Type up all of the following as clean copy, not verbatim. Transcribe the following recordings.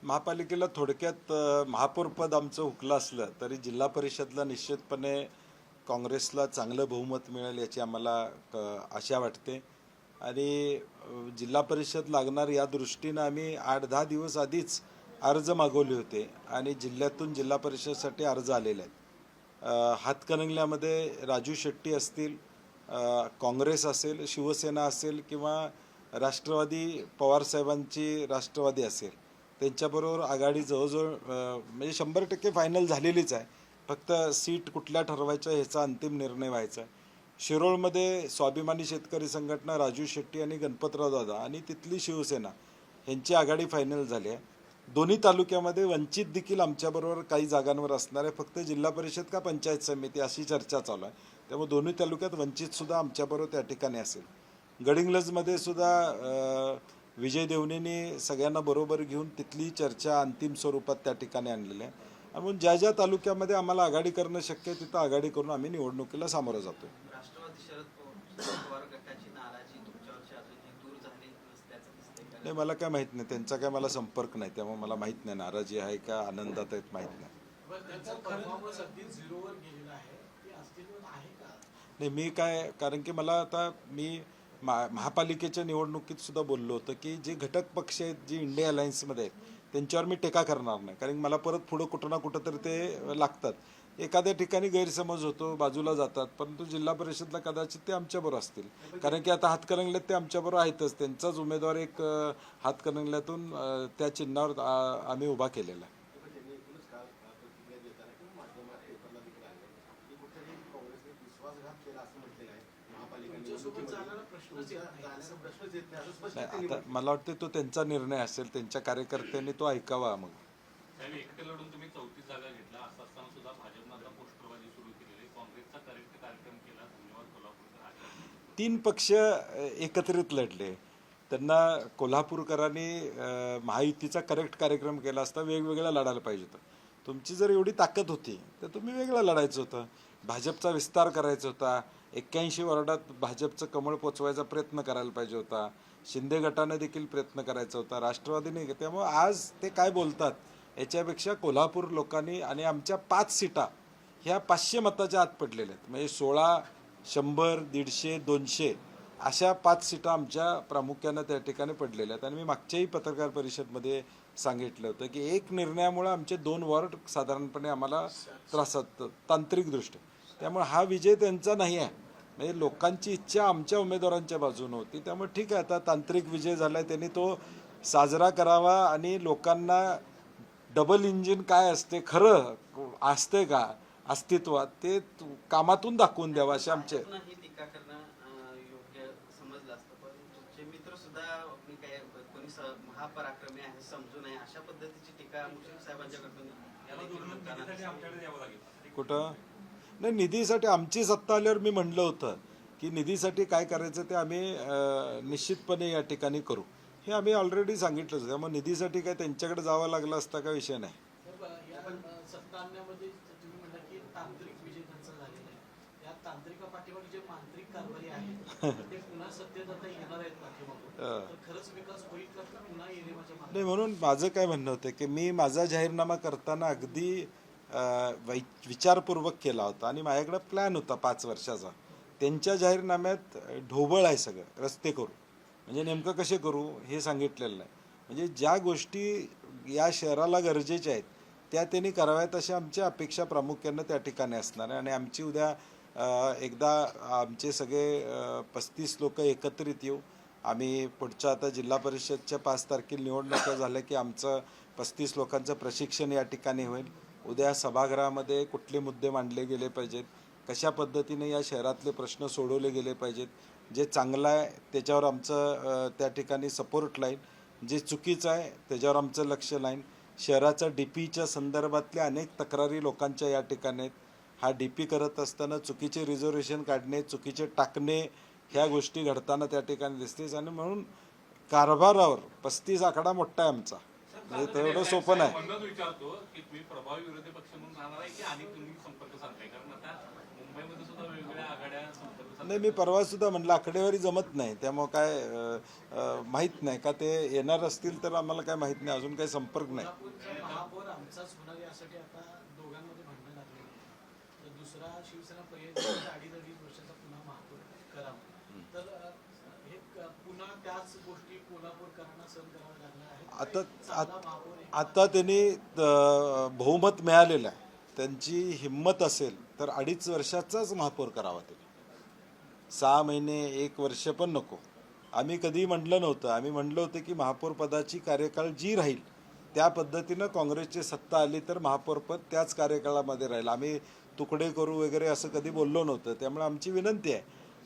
महापालिकेला थोडक्यात महापौरपद आमचं हुकलं असलं तरी जिल्हा परिषदला निश्चितपणे काँग्रेसला चांगलं बहुमत मिळेल याची आम्हाला आशा वाटते आणि जिल्हा परिषद लागणार या दृष्टीनं आम्ही 8-10 दिवस आधीच अर्ज मागवले होते आणि जिल्ह्यातून जिल्हा परिषदसाठी अर्ज आलेले आहेत। हातकणंगल्यामध्ये राजू शेट्टी असतील, काँग्रेस असेल, शिवसेना असेल किंवा राष्ट्रवादी पवारसाहेबांची राष्ट्रवादी असेल, त्यांच्याबरोबर आघाडी जवळजवळ म्हणजे 100% फायनल झालेलीच आहे। फक्त सीट कुठल्या ठरवायच्या ह्याचा अंतिम निर्णय व्हायचा आहे। शिरोळमध्ये स्वाभिमानी शेतकरी संघटना, राजू शेट्टी आणि गणपतराव दादा आणि तिथली शिवसेना यांची आघाडी फायनल झाली आहे। दोन्ही तालुक्यामध्ये वंचित देखील आमच्याबरोबर काही जागांवर असणार आहे। फक्त जिल्हा परिषद का पंचायत समिती अशी चर्चा चालू आहे। त्यामुळे दोन्ही तालुक्यात वंचितसुद्धा आमच्याबरोबर त्या ठिकाणी असेल। गडिंग्लजमध्ये सुद्धा विजय देवणेंनी सगळ्यांना बरोबर घेऊन तिथली चर्चा अंतिम स्वरूपात त्या ठिकाणी आणलेली आहे। म्हणून ज्या ज्या तालुक्यामध्ये आम्हाला आघाडी करणं शक्य आहे तिथं आघाडी करून आम्ही निवडणुकीला सामोरं जातो। राष्ट्रवादी शरद पवार गटाची नाराजी तुमच्यावरची अजूनही दूर झाली नसल्याचं दिसतंय? नाही, मला काय माहीत नाही, त्यांचा काय मला संपर्क नाही, त्यामुळे मला माहीत नाही नाराजी आहे का आनंदात आहेत माहीत नाही। नाही, मी काय, कारण की मला आता मी महापालिकेच्या निवडणुकीत सुद्धा बोललो होतं की जे घटक पक्ष आहेत, जे इंडिया अलायन्समध्ये आहेत, त्यांच्यावर मी टीका करणार नाही, कारण मला परत पुढं कुठं ना कुठं तरी ते लागतात। एखाद्या ठिकाणी गैरसमज होतो, बाजूला जातात, परंतु जिल्हा परिषदला कदाचित ते आमच्याबरोबर असतील, कारण की आता हातकणंगल्यात ते आमच्याबरोबर आहेतच। त्यांचाच उमेदवार एक हातकणंगल्यातून त्या चिन्हावर आम्ही उभा केलेला आहे। आता मला वाटतं तो त्यांचा निर्णय असेल, त्यांच्या कार्यकर्त्यांनी तो ऐकावा। मग एकटे लढून तुम्ही 34 जागा घेतला, असं असताना सुद्धा भाजपनं आता पोस्टरबाजी सुरू केलेली, काँग्रेसचा कार्यक्रम केला, धन्यवाद कोल्हापूरकर। 3 पक्ष एकत्रित लढले, त्यांना कोल्हापूरकरांनी महायुतीचा करेक्ट कार्यक्रम केला असता वेगवेगळा लढायला पाहिजे होतं। तुमची जर एवढी ताकद होती तर तुम्ही वेगळं लढायचं होतं। भाजपचा विस्तार करायचा होता, 81 वॉर्डात भाजपचं कमळ पोचवायचा प्रयत्न करायला पाहिजे होता, शिंदे गटाने देखील प्रयत्न करायचा होता, राष्ट्रवादीने। त्यामुळे आज ते काय बोलतात याच्यापेक्षा कोल्हापूर लोकांनी आणि आमच्या 5 सीटा ह्या 500 मताच्या आत पडलेल्या आहेत, म्हणजे 16, 100, 150, 200 अशा 5 सीटा आमच्या प्रामुख्यानं त्या ठिकाणी पडलेल्या आहेत। आणि मी मागच्याही पत्रकार परिषदेमध्ये सांगितलं होतं की एक निर्णयामुळे आमचे 2 वॉर्ड साधारणपणे आम्हाला त्रासात तांत्रिकदृष्ट्या, त्यामुळे हा विजय त्यांचा नाही आहे, म्हणजे लोकांची इच्छा आमच्या उमेदवारांच्या बाजूने होती। त्यामुळे ठीक आहे, आता तांत्रिक विजय झाला आहे, त्यांनी तो साजरा करावा आणि लोकांना डबल इंजिन काय असते, खरं असते का अस्तित्वात, ते कामातून दाखवून द्यावं असे आमचे। टीका करणं योग्य समजलं असतं, पण तुमचे मित्र सुद्धा मी काय कोणी महापराक्रमी आहे समजू नये अशा पद्धतीची टीका मुश्रीफ साहेबांच्याकडून कुठं नाही, निधीसाठी आमची सत्ता आल्यावर मी म्हणलं होतं की निधीसाठी काय करायचं ते आम्ही निश्चितपणे या ठिकाणी करू, हे आम्ही ऑलरेडी सांगितलंच। त्यामुळे निधीसाठी काय त्यांच्याकडे जावं लागलं असता का विषय नाही। सत्ता आणण्यामध्ये तुम्ही म्हणता की तांत्रिक विजय त्यांचा झालेला आहे, या तांत्रिका पाठीमागे जे मांत्रिक कारभारी आहेत ते पुन्हा सत्तेत आता येणार आहेत पाठीमागून, तर खरंच विकास होईल का पुन्हा येणे माझ्या नाही, म्हणून माझं काय म्हणणं होतं की मी माझा जाहीरनामा करताना अगदी विचारपूर्वक केला होता आणि माझ्याकडे प्लॅन होता 5 वर्षाचा। त्यांच्या जाहीरनाम्यात ढोबळ आहे, सगळं रस्ते करू, म्हणजे नेमकं कसे करू हे सांगितलेलं नाही। म्हणजे ज्या गोष्टी या शहराला गरजेच्या आहेत त्या त्यांनी कराव्यात अशा आमच्या अपेक्षा प्रामुख्यानं त्या ठिकाणी असणार आहे। आणि आमची उद्या एकदा आमचे सगळे 35 लोक एकत्रित येऊ, आम्ही पुढच्या आता जिल्हा परिषदच्या 5 तारखेला निवडणुका झाल्या की आमचं 35 लोकांचं प्रशिक्षण या ठिकाणी होईल। उद्या सभागृहामध्ये कुठले मुद्दे मांडले गेले पाहिजेत, कशा पद्धतीने या शहरातले प्रश्न सोडवले गेले पाहिजेत, जे चांगलं आहे त्याच्यावर आमचं त्या ठिकाणी सपोर्ट लाईन, जे चुकीचं आहे त्याच्यावर आमचं लक्ष लाईन। शहराचा DPच्या संदर्भातल्या अनेक तक्रारी लोकांच्या या ठिकाणी आहेत, हा DP करत असताना चुकीचे रिझर्वेशन काढणे, चुकीचे टाकणे ह्या गोष्टी घडताना त्या ठिकाणी दिसतेच। आणि म्हणून कारभारावर 35 आकडा मोठा आहे आमचा, म्हणजे तेवढं सोपं नाही। विचारतो की तुम्ही प्रभावी विरोधी पक्ष म्हणून राहणार आहे की आणि तुम्ही संपर्क साधलाय, कारण आता मुंबईमध्ये सुद्धा वेगवेगळ्या आघाड्या संपर्क नाही, मी परवा सुद्धा म्हटलं आकडेवारी जमत नाही, त्यामुळं काय माहीत नाही का ते येणार असतील तर आम्हाला काय माहीत नाही, अजून काही संपर्क नाही. कोल्हापूरचा महापौर आमचाच होणार यासाठी आता दोघांमध्ये भांडण लागले तर दुसरा शिवसेना पर्यंत 2.5 वर्षाचा पुन्हा महापौर करावा तर हे पुन्हा त्याच गोष्टी कोल्हापूरकरांना सहन कराव्या लागणार आहेत. आता त्यांनी बहुमत मिळालेलं आहे, त्यांची हिंमत असेल तर 2.5 वर्षाचाच महापौर करावा त्यांनी, 6 महिने 1 वर्ष पण नको. आम्ही कधीही म्हटलं नव्हतं, आम्ही म्हटलं होतं की महापौर पदाची कार्यकाळ जी राहील त्या पद्धतीनं काँग्रेसची सत्ता आली तर महापौरपद त्याच कार्यकाळामध्ये राहील. आम्ही तुकडे करू वगैरे असं कधी बोललो नव्हतं. त्यामुळे आमची विनंती आहे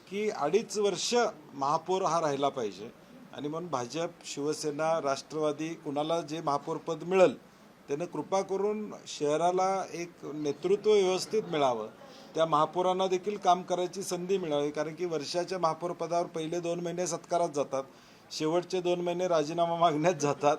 की 2.5 वर्ष महापौर हा राहिला पाहिजे. आणि म्हणून भाजप, शिवसेना, राष्ट्रवादी कुणाला जे महापौरपद मिळेल त्यानं कृपा करून शहराला एक नेतृत्व व्यवस्थित मिळावं, त्या महापौरांना देखील काम करायची संधी मिळावी. कारण की वर्षाच्या महापौरपदावर पहिले 2 महिने सत्कारात जातात, शेवटचे 2 महिने राजीनामा मागण्यात जातात,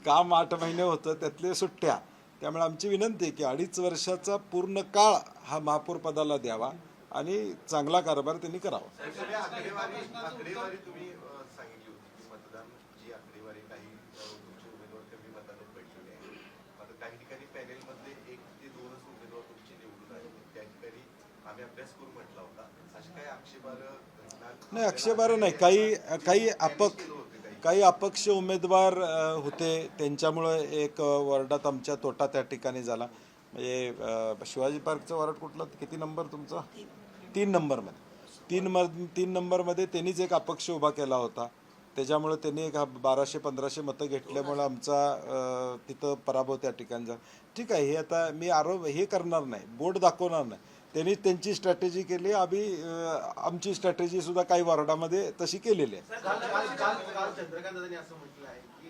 काम 8 महिने होतं त्यातले सुट्ट्या. त्यामुळे आमची विनंती आहे की 2.5 वर्षाचा पूर्ण काळ हा महापौर पदाला द्यावा आणि चांगला कारभार त्यांनी करावा. आकडेवारी तुम्ही सांगितली होती की मतदान जी आकडेवारी काही तुमचे उमेदवार कमी मताने पडलेले आहे. आता काही ठिकाणी पॅनेलमध्ये 1 ते 2च उमेदवार तुमचे निवडून आले, त्या ठिकाणी आम्ही अभ्यास करून म्हटला होता. अशी काही आक्षेपार्ह घटना नाही, आक्षेपार्ह नाही, काही अपक्ष उमेदवार होते, त्यांच्यामुळं एक वॉर्डात आमच्या तोटा त्या ठिकाणी झाला. म्हणजे शिवाजी पार्कचं वॉर्ड कुठलं, किती नंबर तुमचा? 3 नंबरमध्ये 3 नंबरमध्ये त्यांनीच एक अपक्ष उभा केला होता, त्याच्यामुळे त्यांनी एक 1200-1500 मतं घेतल्यामुळं आमचा तिथं पराभव त्या ठिकाणी झाला. ठीक आहे, हे आता मी आरोप हे करणार नाही, बोट दाखवणार नाही. त्यांनी त्यांची स्ट्रॅटेजी केली, आमची स्ट्रॅटेजी सुद्धा काही वॉर्डामध्ये तशी केलेली आहे. काल चंद्रकांत दादांनी असं म्हटलं आहे की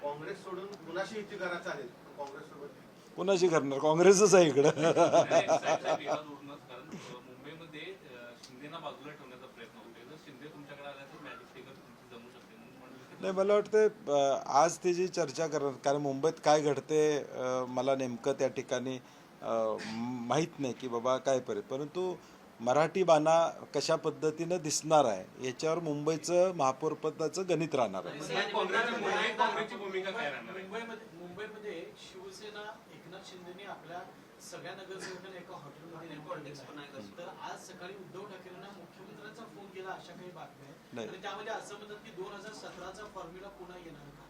काँग्रेस सोडून कुणाशी युती करायला चालेल, काँग्रेससोबत कोणाशी करणार, काँग्रेसच आहे इकडं. कारण मुंबईमध्ये शिंदेना बाजूला ठेवण्याचा प्रयत्न होतोय. जर शिंदे तुमच्याकडे आला तर मॅजिक फिगर तुमची जमू शकते म्हणून म्हणलं. नाही, मला वाटतं आज त्याची चर्चा करणार, कारण मुंबईत काय घडते मला नेमकं त्या ठिकाणी माहीत नाही की बाबा काय परंतु मराठी बाणा कशा पद्धतीनं दिसणार आहे याच्यावर मुंबईचं महापौरपदाचं गणित राहणार आहे. काँग्रेसची भूमिका काय राहणार आहे? मुंबईमध्ये शिवसेना एकनाथ शिंदेनी आपल्या सगळ्या नगरसेवकांना एका हॉटेलमध्ये नेमून दिलं आहे. तर आज सकाळी उद्धव ठाकरेंना मुख्यमंत्र्यांचा फोन केला अशा काही बातम्या आहेत. आणि त्यामध्ये असं म्हणतात की 2017चा फॉर्म्युला पुन्हा येणार का,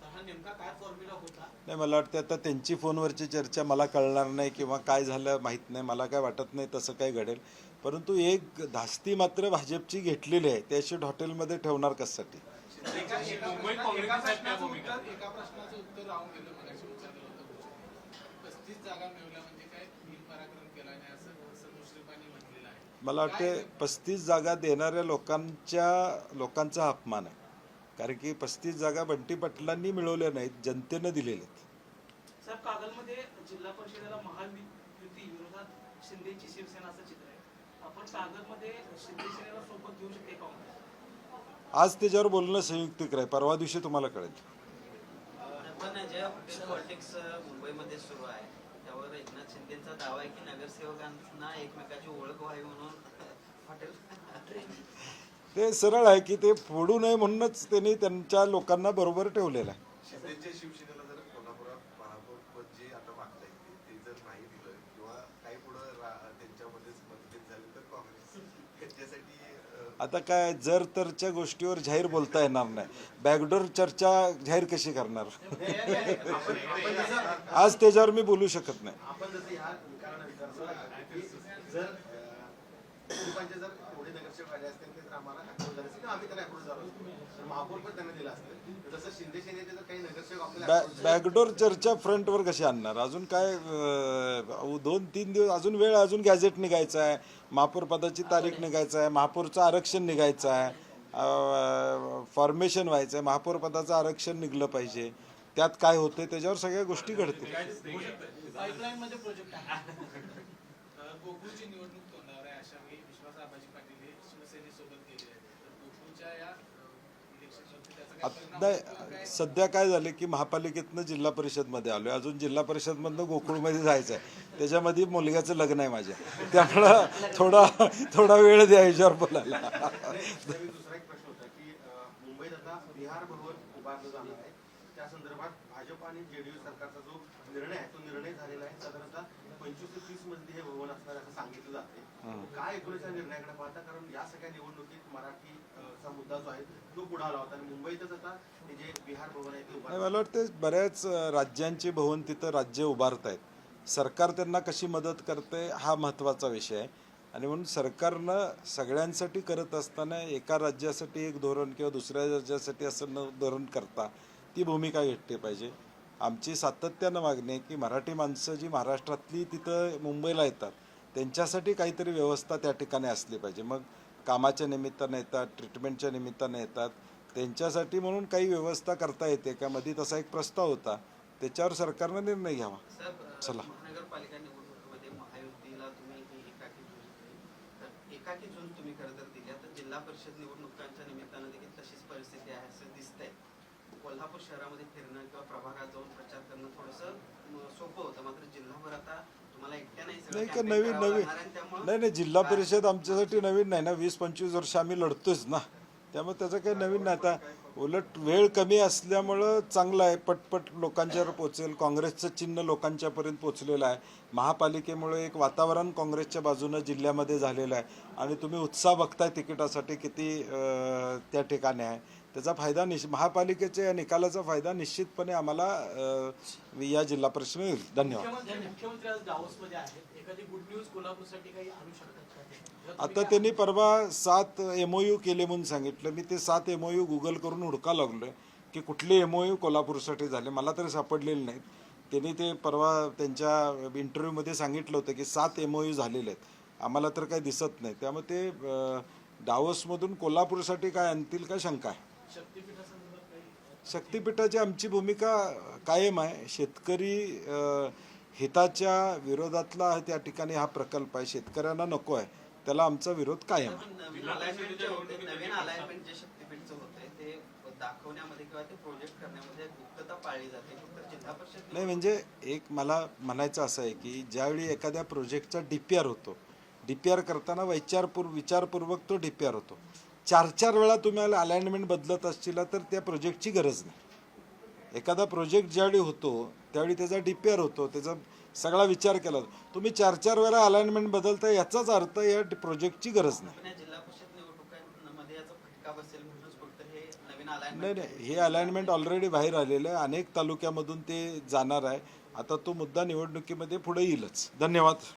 तर हा नेमका काय फॉर्म्युला होता? नाही, मला वाटतं आता त्यांची फोनवरची चर्चा मला कळणार नाही किंवा काय झालं माहीत नाही, मला काय वाटत नाही तसं काय घडेल. परंतु एक धास्ती मात्र भाजपची घेतलेली आहे, त्याशी हॉटेलमध्ये ठेवणार कशासाठी? मुंबई काँग्रेसची काय भूमिका? एका प्रश्नाचं उत्तर राहून गेलं, मगाशी विचारलं होतं. 35 जागा मिळवल्या म्हणजे काय वीर पराक्रम केला नाही असं मुश्रीफांनी म्हटलेलं आहे. मला वाटते 35 जागा देणाऱ्या लोकांचा अपमान आहे. कारण की 35 जागा बंटी पाटलांनी मिळवल्या नाहीत, जनतेनं दिलेल्या आहेत. साहेब, कागलमध्ये जिल्हा परिषदेला महायुती विरोधात शिंदेची शिवसेना असं चित्र आहे. आपण कागलमध्ये शिंदे सेनेला सोबत घेऊ शकते काँग्रेस? आज त्याच्यावर बोलणं संयुक्तिक आहे, परवा दिवशी तुम्हाला कळेल. पण जे पॉलिटिक्स मुंबईमध्ये सुरू आहे त्यावर एकनाथ शिंदेचा दावा आहे की नगरसेवकांना एकमेकाची ओळख व्हावी म्हणून हॉटेल ते सरळ आहे की ते फोडू नये म्हणूनच त्यांनी त्यांच्या लोकांना बरोबर ठेवलेलं आहे. शिंदेच्या शिवसेनेला जर कोल्हापुरात महापौर पद जे आता मागता येते ते जर नाही दिलं किंवा काही पुढं त्यांच्यामध्येच मतभेद झाले तर काँग्रेस त्याच्यासाठी आता काय जर तरच्या गोष्टीवर जाहीर बोलता येणार नाही, बॅकडोर चर्चा जाहीर कशी करणार? आज त्याच्यावर मी बोलू शकत नाही. आपण जसं ह्या निकालाला विचारलं की जर भाजपचे जर थोडे नगरसेवक आले असतील तर आम्हाला अप्रूव्ह झाले असते, आम्ही त्यांना अप्रूव्ह झालो असतो, महापौर पण त्यांना दिला असतं. तसं शिंदे सेनेचे जर काही नगरसेवक आपल्याला बॅकडोर चर्चा फ्रंटवर कशी आणणार? अजून काय 2-3 दिवस अजून वेळ, अजून गॅझेट निघायचं आहे, महापौर पदाची तारीख निघायचं आहे, महापौरचं आरक्षण निघायचं आहे, फॉर्मेशन व्हायचं आहे, महापौर पदाचं आरक्षण निघलं पाहिजे, त्यात काय होते त्याच्यावर सगळ्या गोष्टी घडतील. पाईपलाईन मध्ये प्रोजेक्ट आहे. गोकुळची निवडणूक तोंडावर आहे अशा वेळी विश्वास आबाजी पाटील हे शिवसेनेसोबत गेले आहेत. तर गोकुळच्या या इलेक्शनमध्ये त्याचा नाही सध्या काय झालं की महापालिकेतनं जिल्हा परिषदमध्ये आलोय, अजून जिल्हा परिषदमधनं गोकुळमध्ये जायचं आहे, त्याच्यामध्ये मुलग्याचं लग्न आहे माझ्या, त्यामुळं थोडा वेळ द्या याच्यावर बोलायला. त्यावेळी दुसरा एक प्रश्न होता की मुंबईत आता बिहार भवन उभारलं जाणार आहे, त्या संदर्भात भाजप आणि जेडीयू सरकारचा जो निर्णय आहे तो निर्णय झालेला आहे. साधारणतः 25 ते 30 मजली हे भवन असणार असं सांगितलं जाते. काय एकूणच या निर्णयाकडे पाहता, कारण या सगळ्या निवडणुकीत मराठीचा मुद्दा जो आहे तो पुढे आला होता आणि मुंबईतच आता हे जे बिहार भवन आहे ते नाही, उभारलं. मला वाटतं बऱ्याच राज्यांची भवन तिथं राज्य उभारत आहेत, सरकार त्यांना कशी मदत करते हा महत्त्वाचा विषय आहे. आणि म्हणून सरकारनं सगळ्यांसाठी करत असताना एका राज्यासाठी एक धोरण किंवा दुसऱ्या राज्यासाठी असं न धोरण करता ती भूमिका घेतली पाहिजे. आमची सातत्यानं मागणी आहे की मराठी माणसं जी महाराष्ट्रातली तिथं मुंबईला येतात त्यांच्यासाठी काहीतरी व्यवस्था त्या ठिकाणी असली पाहिजे. मग कामाच्या निमित्तानं येतात, ट्रीटमेंटच्या निमित्तानं येतात, त्यांच्यासाठी म्हणून काही व्यवस्था करता येते का? मध्ये तसा एक प्रस्ताव होता, त्याच्यावर सरकारनं निर्णय घ्यावा. चला. महानगरपालिका निवडणुकीमध्ये महायुतीला तुम्ही ही एकाकी झोन तुम्ही खरं तर दिली. आता जिल्हा परिषद निवडणुकांच्या निमित्तानं देखील तशीच परिस्थिती आहे असं दिसतंय. कोल्हापूर शहरामध्ये फिरणं किंवा प्रभागात जाऊन प्रचार करणं थोडंसं सोपं होतं, मात्र जिल्हाभर आता तुम्हाला एकट्या नाही सगळं नाही का campaign नवीन करावं नवीन लागणार आहे. त्यामुळं नाही जिल्हा परिषद आमच्यासाठी नवीन नाही ना, 20-25 वर्ष आम्ही लढतोच ना, त्यामुळे त्याचं काही नवीन नाही. आता उलट वेळ कमी असल्यामुळं चांगलं आहे, पटपट लोकांच्यावर पोचेल. काँग्रेसचं चिन्ह लोकांच्यापर्यंत पोचलेलं आहे. महापालिकेमुळे एक वातावरण काँग्रेसच्या बाजूनं जिल्ह्यामध्ये झालेलं आहे आणि तुम्ही उत्साह बघताय तिकिटासाठी किती त्या ठिकाणी आहे. त्याचा फायदा महापालिकेच्या या निकालाचा फायदा निश्चितपणे आम्हाला या जिल्हा परिषद मिळेल. धन्यवाद. मुख्यमंत्री आज दावोसमध्ये आहेत, एखादी गुड न्यूज कोल्हापूरसाठी काही आणू शकतात का? आता त्यांनी परवा 7 MOU केले म्हणून सांगितलं. मी ते 7 MOU गुगल करून हुडका लागलोय की कुठले MOU कोल्हापूरसाठी झाले, मला तरी सापडलेले नाहीत. त्यांनी ते परवा त्यांच्या इंटरव्ह्यूमध्ये सांगितलं होतं की 7 MOU झालेले आहेत, आम्हाला तर काही दिसत नाही. त्यामुळे ते डावोसमधून कोल्हापूरसाठी काय आणतील का शंका आहे. शक्तीपीठासंदर्भात काही शक्तीपीठाची आमची भूमिका कायम आहे. शेतकरी हिताच्या विरोधातला त्या ठिकाणी हा प्रकल्प आहे, शेतकऱ्यांना नको आहे, त्याला आमचा विरोध कायम आहे. नवीन अलाइनमेंट जे शक्तीपीठचं होतंय ते दाखवण्यामध्ये किंवा ते प्रोजेक्ट करण्यामध्ये गुप्तता पाळली जाते. फक्त जिल्हा परिषद नाही म्हणजे एक मला म्हणायचं असं आहे की ज्यावेळी एखाद्या प्रोजेक्टचा DPR होतो, DPR करताना विचारपूर्वक तो DPR होतो. 4-4 वेळा तुम्ही अलाइनमेंट बदलत असतील तर त्या प्रोजेक्टची गरज नाही. एखादा प्रोजेक्ट ज्यावेळी होतो त्यावेळी त्याचा DPR होतो, त्याचा सगळा विचार केला जातो. तुम्ही 4-4 वेळा अलाइनमेंट बदलता याचाच अर्थ या प्रोजेक्टची गरज नाही. पण या जिल्हा परिषद निवडणुकांमध्ये याचा फटका बसेल म्हणूनच फक्त हे नवीन नाही अलाइनमेंट नाही हे अलाइनमेंट ऑलरेडी बाहेर आलेलं आहे, अनेक तालुक्यामधून ते जाणार आहे. आता तो मुद्दा निवडणुकीमध्ये पुढे येईलच. धन्यवाद.